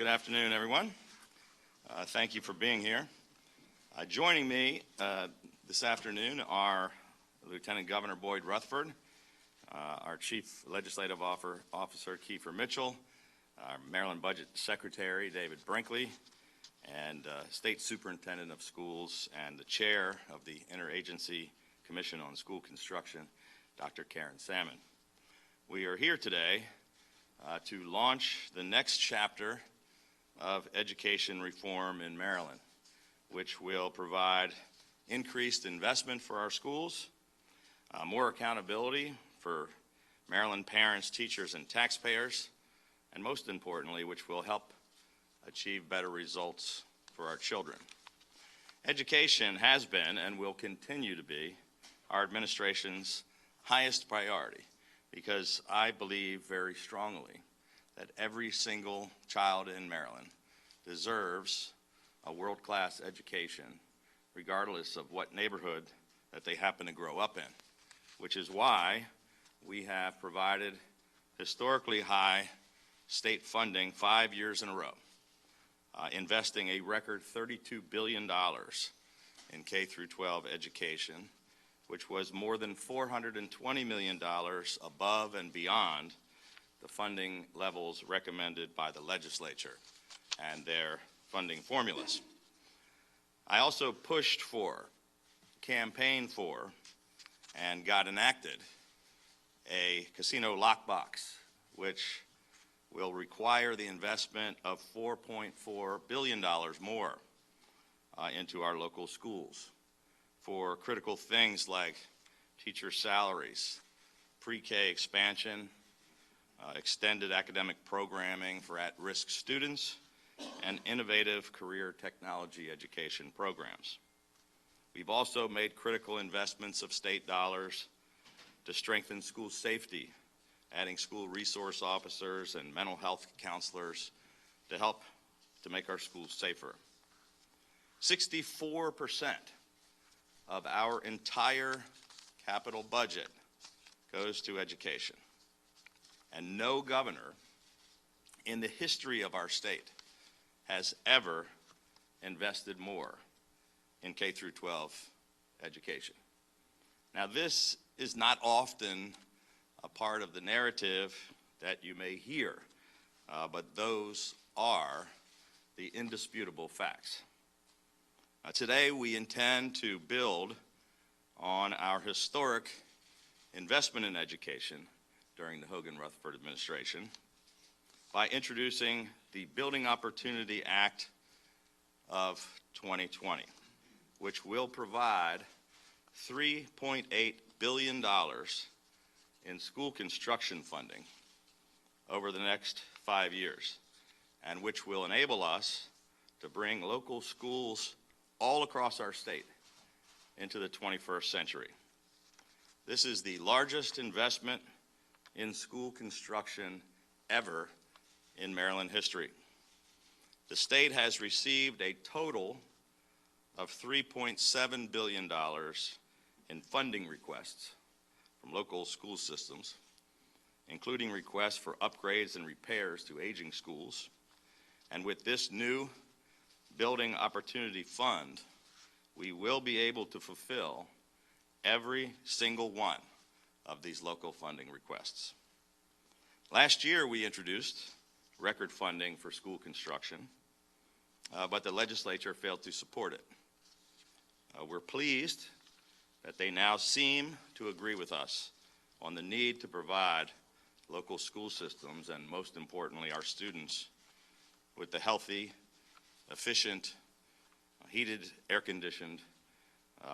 Good afternoon, everyone. Thank you for being here. Joining me this afternoon are Lieutenant Governor Boyd Rutherford, our Chief Legislative Officer Kiefer Mitchell, our Maryland Budget Secretary David Brinkley, and State Superintendent of Schools and the Chair of the Interagency Commission on School Construction, Dr. Kerwin Commission. We are here today to launch the next chapter of education reform in Maryland, which will provide increased investment for our schools, more accountability for Maryland parents, teachers, and taxpayers, and most importantly, which will help achieve better results for our children. Education has been and will continue to be our administration's highest priority because I believe very strongly that every single child in Maryland deserves a world-class education regardless of what neighborhood that they happen to grow up in, which is why we have provided historically high state funding 5 years in a row, investing a record $32 billion in K through 12 education, which was more than $420 million above and beyond the funding levels recommended by the legislature and their funding formulas. I also pushed for, campaigned for, and got enacted a casino lockbox, which will require the investment of $4.4 billion more into our local schools for critical things like teacher salaries, pre-K expansion, extended academic programming for at-risk students, and innovative career technology education programs. We've also made critical investments of state dollars to strengthen school safety, adding school resource officers and mental health counselors to help to make our schools safer. 64% of our entire capital budget goes to education. And no governor in the history of our state has ever invested more in K through 12 education. Now, this is not often a part of the narrative that you may hear, but those are the indisputable facts. Today, we intend to build on our historic investment in education during the Hogan-Rutherford administration by introducing the Building Opportunity Act of 2020, which will provide $3.8 billion in school construction funding over the next 5 years, and which will enable us to bring local schools all across our state into the 21st century. This is the largest investment in school construction ever in Maryland history. The state has received a total of $3.7 billion in funding requests from local school systems, including requests for upgrades and repairs to aging schools. And with this new Building Opportunity Fund, we will be able to fulfill every single one of these local funding requests. Last year, we introduced record funding for school construction, but the legislature failed to support it. We're pleased that they now seem to agree with us on the need to provide local school systems and, most importantly, our students with the healthy, efficient, heated, air-conditioned,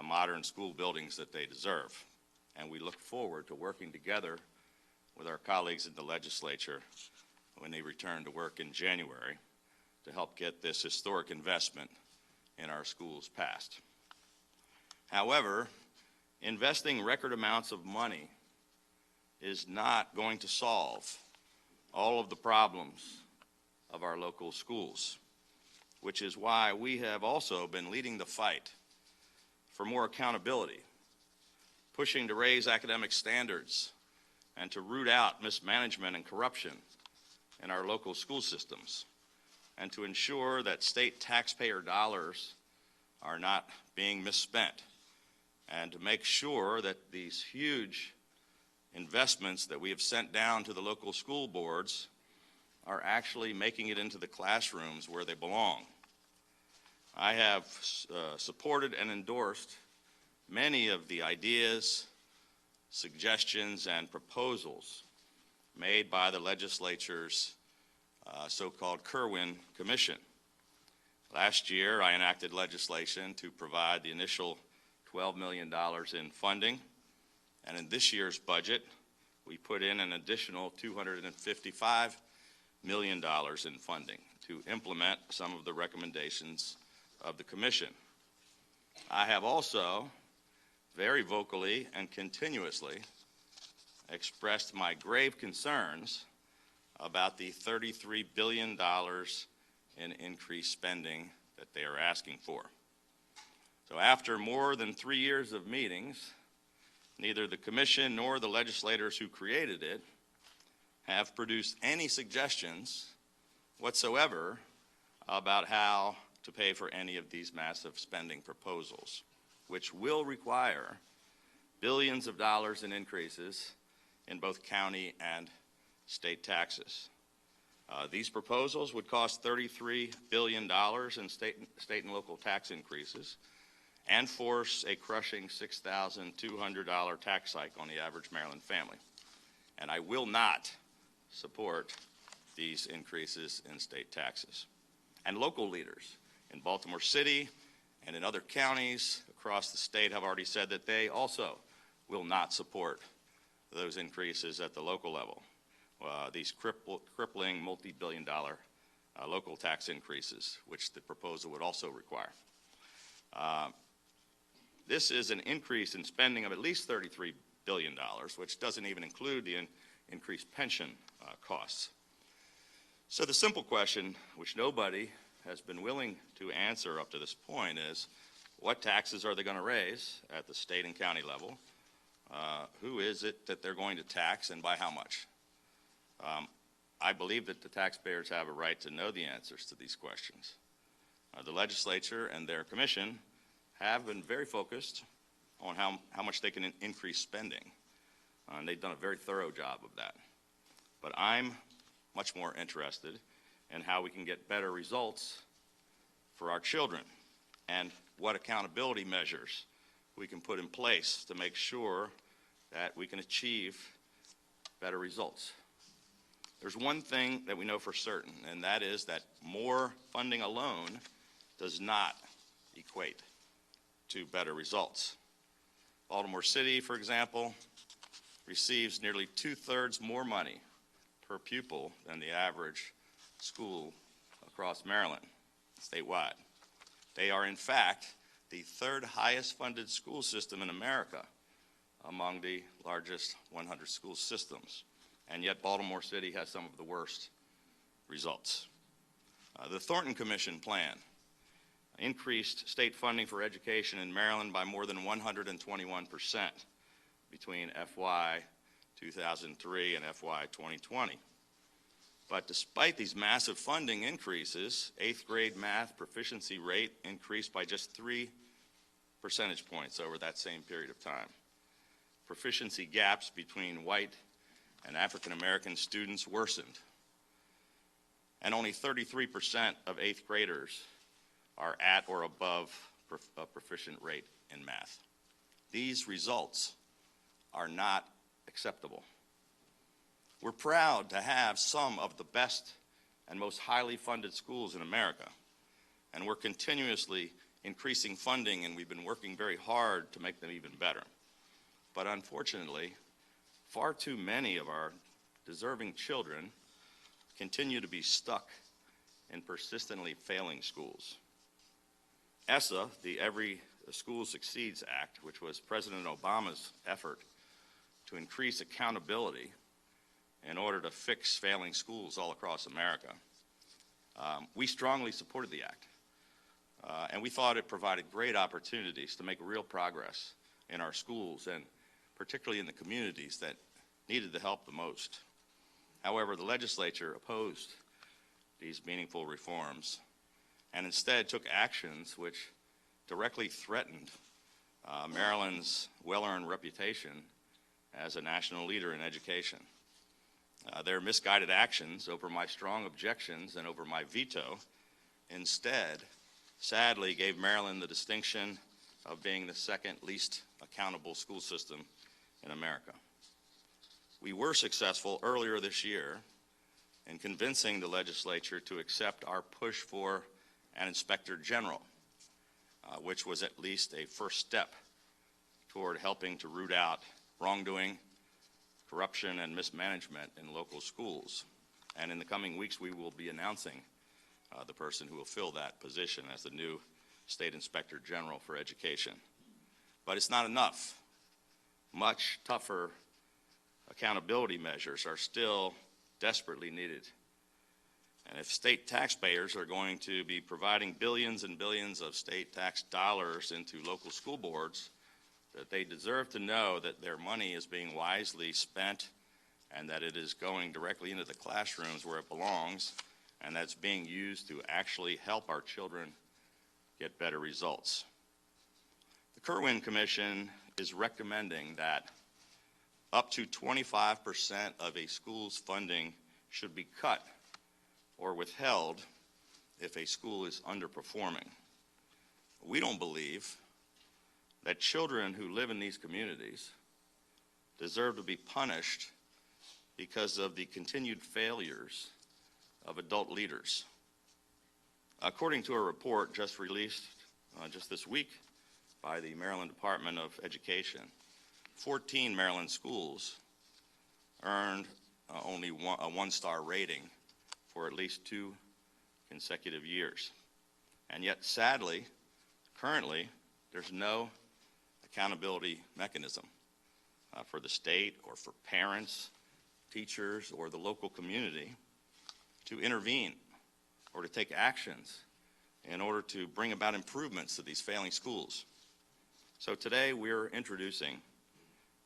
modern school buildings that they deserve. And we look forward to working together with our colleagues in the legislature when they return to work in January to help get this historic investment in our schools passed. However, investing record amounts of money is not going to solve all of the problems of our local schools, which is why we have also been leading the fight for more accountability, pushing to raise academic standards and to root out mismanagement and corruption in our local school systems. and to ensure that state taxpayer dollars are not being misspent, and to make sure that these huge investments that we have sent down to the local school boards are actually making it into the classrooms where they belong. I have supported and endorsed many of the ideas, suggestions, and proposals made by the legislature's so-called Kerwin Commission. Last year, I enacted legislation to provide the initial $12 million in funding, and in this year's budget, we put in an additional $255 million in funding to implement some of the recommendations of the Commission. I have also very vocally and continuously expressed my grave concerns about the $33 billion in increased spending that they are asking for. So after more than 3 years of meetings, neither the Commission nor the legislators who created it have produced any suggestions whatsoever about how to pay for any of these massive spending proposals, which will require billions of dollars in increases in both county and state taxes. These proposals would cost $33 billion in state and local tax increases and force a crushing $6,200 tax hike on the average Maryland family. And I will not support these increases in state taxes. And local leaders in Baltimore City and in other counties across the state have already said that they also will not support those increases at the local level, these crippling multi-billion-dollar local tax increases, which the proposal would also require. This is an increase in spending of at least $33 billion, which doesn't even include the increased pension costs. So the simple question, which nobody has been willing to answer up to this point, is what taxes are they going to raise at the state and county level? Who is it that they're going to tax, and by how much? I believe that the taxpayers have a right to know the answers to these questions. The legislature and their commission have been very focused on how much they can increase spending. And they've done a very thorough job of that. But I'm much more interested in how we can get better results for our children and what accountability measures we can put in place to make sure that we can achieve better results. There's one thing that we know for certain, and that is that more funding alone does not equate to better results. Baltimore City, for example, receives nearly 2/3 more money per pupil than the average school across Maryland, statewide. They are, in fact, the third highest funded school system in America among the largest 100 school systems. And yet Baltimore City has some of the worst results. The Thornton Commission plan increased state funding for education in Maryland by more than 121% between FY 2003 and FY 2020. But despite these massive funding increases, 8th grade math proficiency rate increased by just 3 percentage points over that same period of time. Proficiency gaps between white and African American students worsened. And only 33% of 8th graders are at or above a proficient rate in math. These results are not acceptable. We're proud to have some of the best and most highly funded schools in America, and we're continuously increasing funding, and we've been working very hard to make them even better. But unfortunately, far too many of our deserving children continue to be stuck in persistently failing schools. ESSA, the Every School Succeeds Act, which was President Obama's effort to increase accountability in order to fix failing schools all across America, we strongly supported the act. And we thought it provided great opportunities to make real progress in our schools, and particularly in the communities that needed the help the most. However, the legislature opposed these meaningful reforms and instead took actions which directly threatened Maryland's well-earned reputation as a national leader in education. Their misguided actions over my strong objections and over my veto instead sadly gave Maryland the distinction of being the second least accountable school system in America. We were successful earlier this year in convincing the legislature to accept our push for an inspector general, which was at least a first step toward helping to root out wrongdoing, corruption, and mismanagement in local schools. And in the coming weeks, we will be announcing the person who will fill that position as the new State Inspector General for Education. But it's not enough. Much tougher accountability measures are still desperately needed. And if state taxpayers are going to be providing billions and billions of state tax dollars into local school boards, that they deserve to know that their money is being wisely spent and that it is going directly into the classrooms where it belongs, and that's being used to actually help our children get better results. The Kerwin Commission is recommending that up to 25% of a school's funding should be cut or withheld if a school is underperforming. We don't believe that children who live in these communities deserve to be punished because of the continued failures of adult leaders. According to a report just released just this week by the Maryland Department of Education, 14 Maryland schools earned only a one-star rating for at least 2 consecutive years. And yet, sadly, currently, there's no accountability mechanism for the state or for parents, teachers, or the local community to intervene or to take actions in order to bring about improvements to these failing schools. So today we're introducing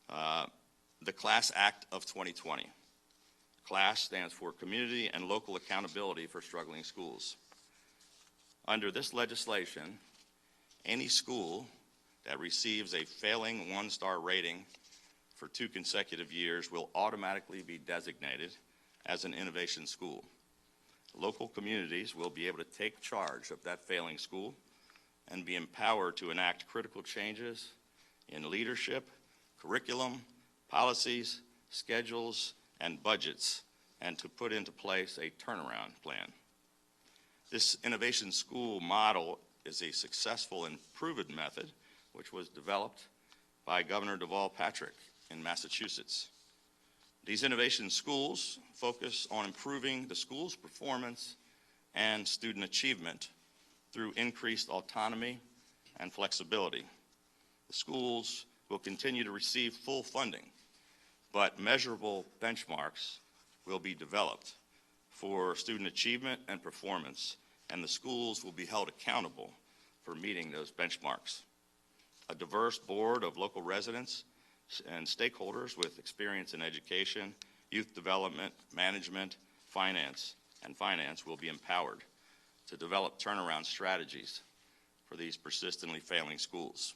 the CLASS Act of 2020. CLASS stands for Community and Local Accountability for Struggling Schools. Under this legislation, any school that receives a failing one-star rating for 2 consecutive years will automatically be designated as an innovation school. Local communities will be able to take charge of that failing school and be empowered to enact critical changes in leadership, curriculum, policies, schedules, and budgets, and to put into place a turnaround plan. This innovation school model is a successful and proven method which was developed by Governor Deval Patrick in Massachusetts. These innovation schools focus on improving the school's performance and student achievement through increased autonomy and flexibility. The schools will continue to receive full funding, but measurable benchmarks will be developed for student achievement and performance, and the schools will be held accountable for meeting those benchmarks. A diverse board of local residents and stakeholders with experience in education, youth development, management, finance will be empowered to develop turnaround strategies for these persistently failing schools.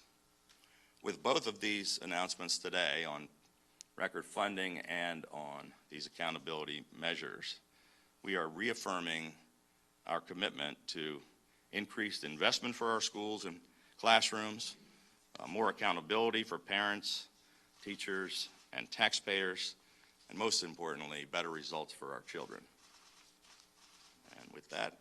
With both of these announcements today on record funding and on these accountability measures, we are reaffirming our commitment to increased investment for our schools and classrooms, more accountability for parents, teachers, and taxpayers, and most importantly, better results for our children. And with that,